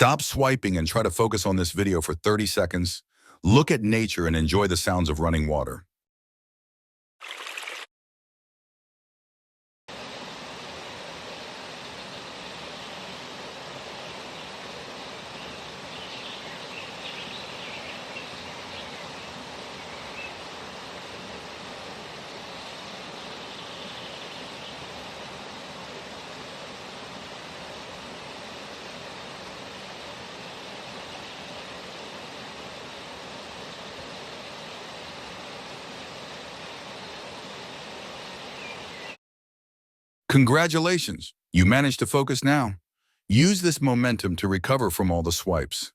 Stop swiping and try to focus on this video for 30 seconds. Look at nature and enjoy the sounds of running water. Congratulations, you managed to focus now. Use this momentum to recover from all the swipes.